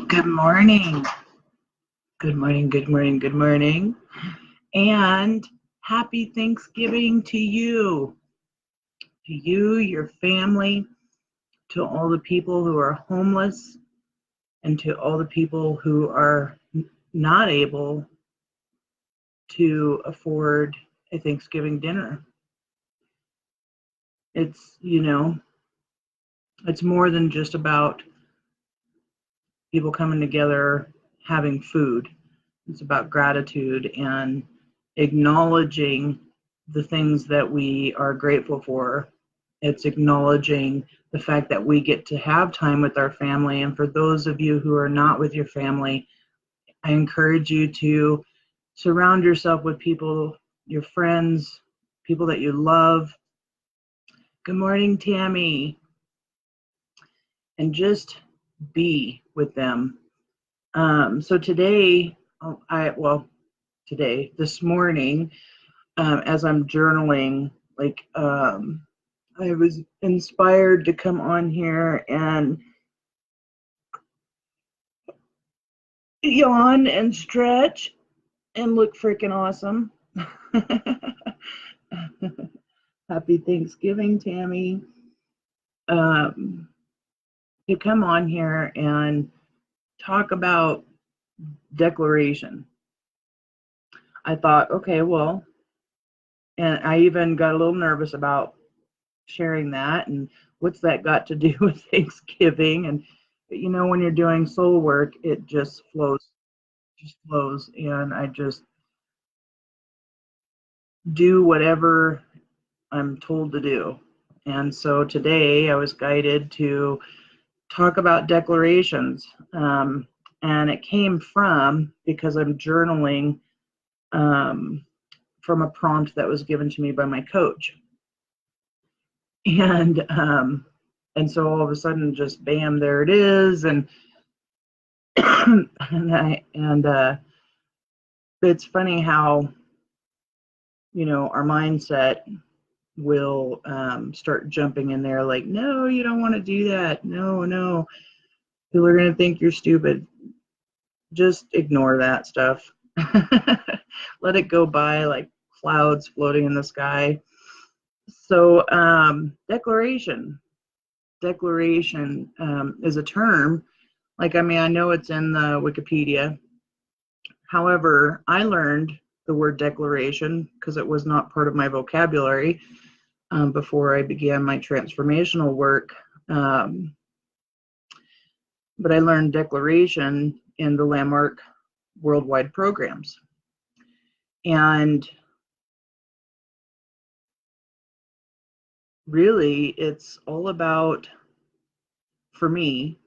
Good morning. Good morning, good morning, good morning. And happy Thanksgiving to you, your family, to all the people who are homeless, and to all the people who are not able to afford a Thanksgiving dinner. It's more than just about people coming together having food. It's about gratitude and acknowledging the things that we are grateful for. It's acknowledging the fact that we get to have time with our family. And for those of you who are not with your family, I encourage you to surround yourself with people, your friends, people that you love. Good morning, Tammy. And just be with them. So today, this morning, as I'm journaling, I was inspired to come on here and yawn and stretch and look freaking awesome. Happy Thanksgiving, Tammy. To come on here and talk about declaration. I thought, okay, well, and I even got a little nervous about sharing that and what's that got to do with Thanksgiving. And when you're doing soul work, it just flows, and I just do whatever I'm told to do. And so today I was guided to talk about declarations, and it came from because I'm journaling from a prompt that was given to me by my coach. And so all of a sudden, just bam, there it is. And it's funny how our mindset will start jumping in there like, no, you don't want to do that. No, people are going to think you're stupid. Just ignore that stuff. Let it go by like clouds floating in the sky. So declaration is a term. I know it's in the Wikipedia. However, I learned the word declaration because it was not part of my vocabulary before I began my transformational work. But I learned declaration in the landmark worldwide programs. And really, it's all about, for me,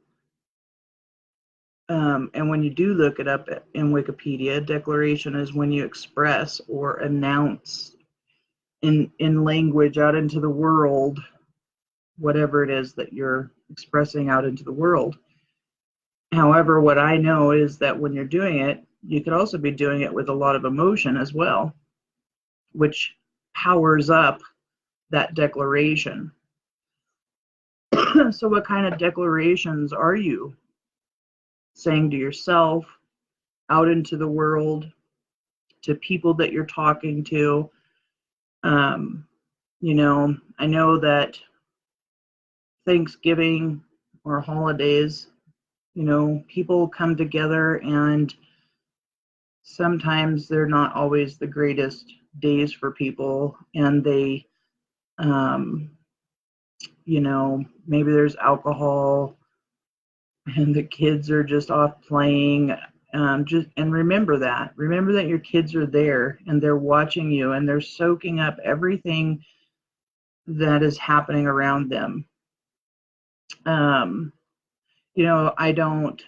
and when you do look it up in Wikipedia, declaration is when you express or announce in language out into the world, whatever it is that you're expressing out into the world. However, what I know is that when you're doing it, you could also be doing it with a lot of emotion as well, which powers up that declaration. So what kind of declarations are you saying to yourself, out into the world, to people that you're talking to? I know that Thanksgiving or holidays, people come together, and sometimes they're not always the greatest days for people, and they maybe there's alcohol and the kids are just off playing. And remember that your kids are there and they're watching you and they're soaking up everything that is happening around them. I don't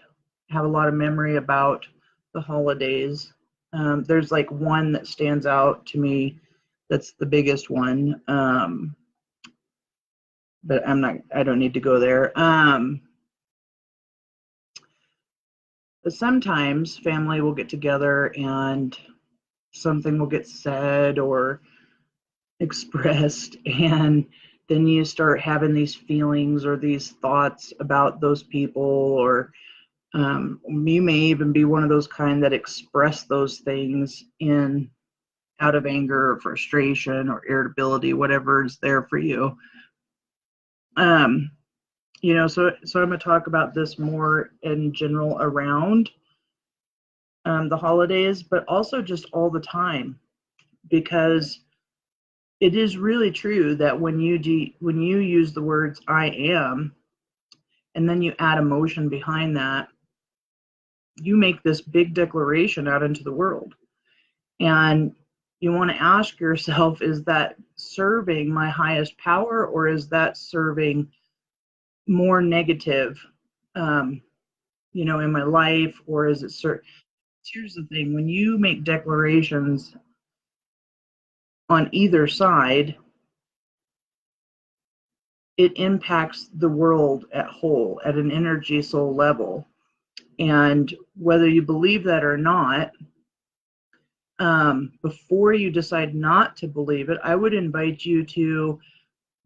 have a lot of memory about the holidays. There's like one that stands out to me that's the biggest one, but I don't need to go there. But sometimes family will get together and something will get said or expressed, and then you start having these feelings or these thoughts about those people, or You may even be one of those kind that express those things in out of anger or frustration or irritability, whatever is there for you. You know, so I'm going to talk about this more in general around the holidays, but also just all the time, because it is really true that when you use the words "I am" and then you add emotion behind that, you make this big declaration out into the world. And you want to ask yourself, is that serving my highest power, or is that serving more negative, you know, in my life, or is it here's the thing, when you make declarations on either side, it impacts the world at whole at an energy soul level. And whether you believe that or not, before you decide not to believe it, I would invite you to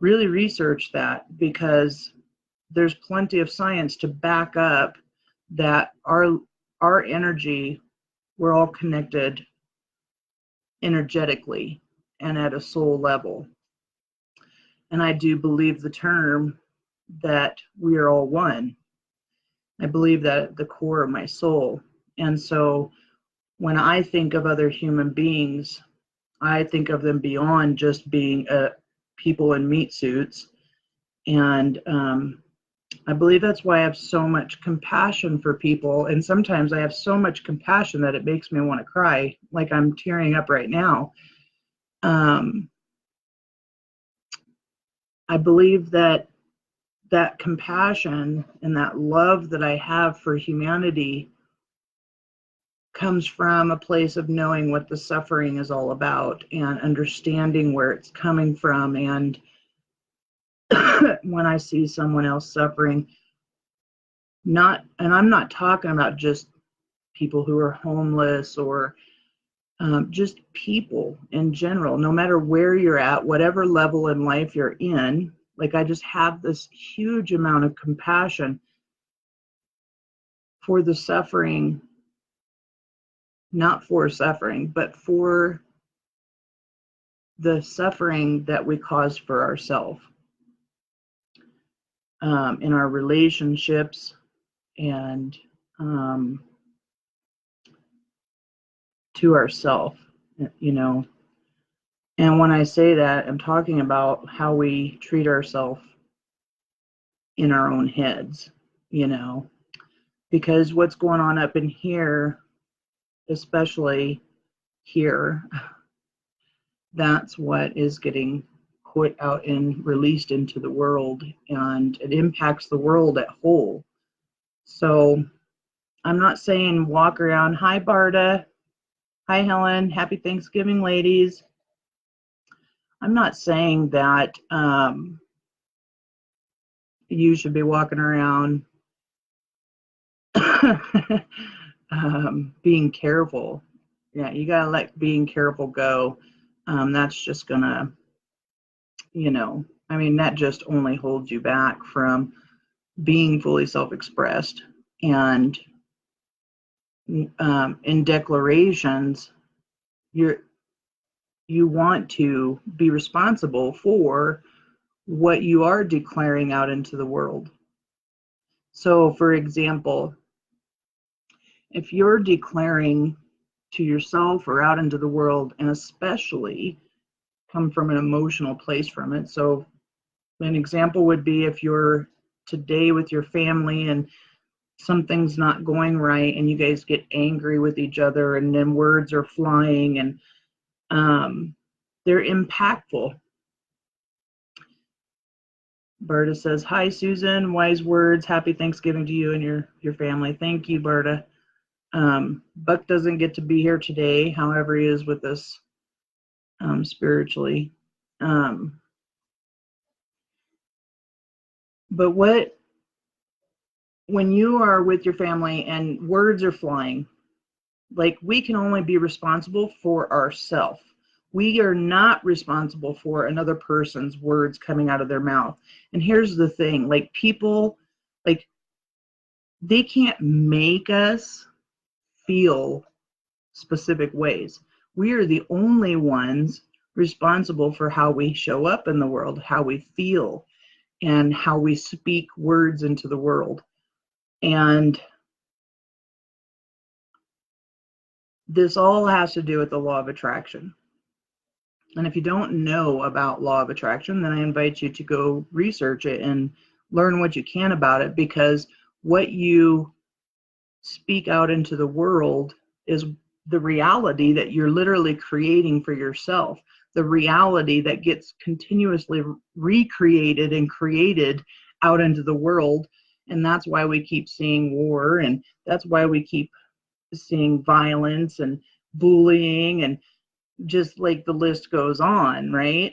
really research that, because there's plenty of science to back up that our energy, we're all connected energetically and at a soul level. And I do believe the term that we are all one. I believe that at the core of my soul. And so when I think of other human beings, I think of them beyond just being people in meat suits. And I believe that's why I have so much compassion for people. And sometimes I have so much compassion that it makes me want to cry, like I'm tearing up right now. I believe that compassion and that love that I have for humanity comes from a place of knowing what the suffering is all about and understanding where it's coming from. And when I see someone else suffering, and I'm not talking about just people who are homeless or just people in general, no matter where you're at, whatever level in life you're in, like I just have this huge amount of compassion for the suffering, not for suffering, but for the suffering that we cause for ourselves in our relationships and to ourselves, you know. And when I say that, I'm talking about how we treat ourselves in our own heads, you know, because what's going on up in here, especially here, that's what is getting put out and released into the world, and it impacts the world at whole. So I'm not saying walk around, hi Barda, hi Helen, happy Thanksgiving ladies. I'm not saying that you should be walking around being careful. Yeah, you gotta let being careful go. That's just gonna, you know, I mean, that just only holds you back from being fully self-expressed. And in declarations, you want to be responsible for what you are declaring out into the world. So, for example, if you're declaring to yourself or out into the world, and especially come from an emotional place from it. So an example would be if you're today with your family and something's not going right and you guys get angry with each other and then words are flying and they're impactful. Berta says, hi Susan, wise words, happy Thanksgiving to you and your family. Thank you, Berta. Buck doesn't get to be here today, however he is with us spiritually. But when you are with your family and words are flying, like, we can only be responsible for ourselves. We are not responsible for another person's words coming out of their mouth. And here's the thing, like, people, like, they can't make us feel specific ways. We are the only ones responsible for how we show up in the world, how we feel, and how we speak words into the world. And this all has to do with the law of attraction. And if you don't know about law of attraction, then I invite you to go research it and learn what you can about it, because what you speak out into the world is the reality that you're literally creating for yourself, the reality that gets continuously recreated and created out into the world. And that's why we keep seeing war, and that's why we keep seeing violence and bullying, and just like the list goes on, right?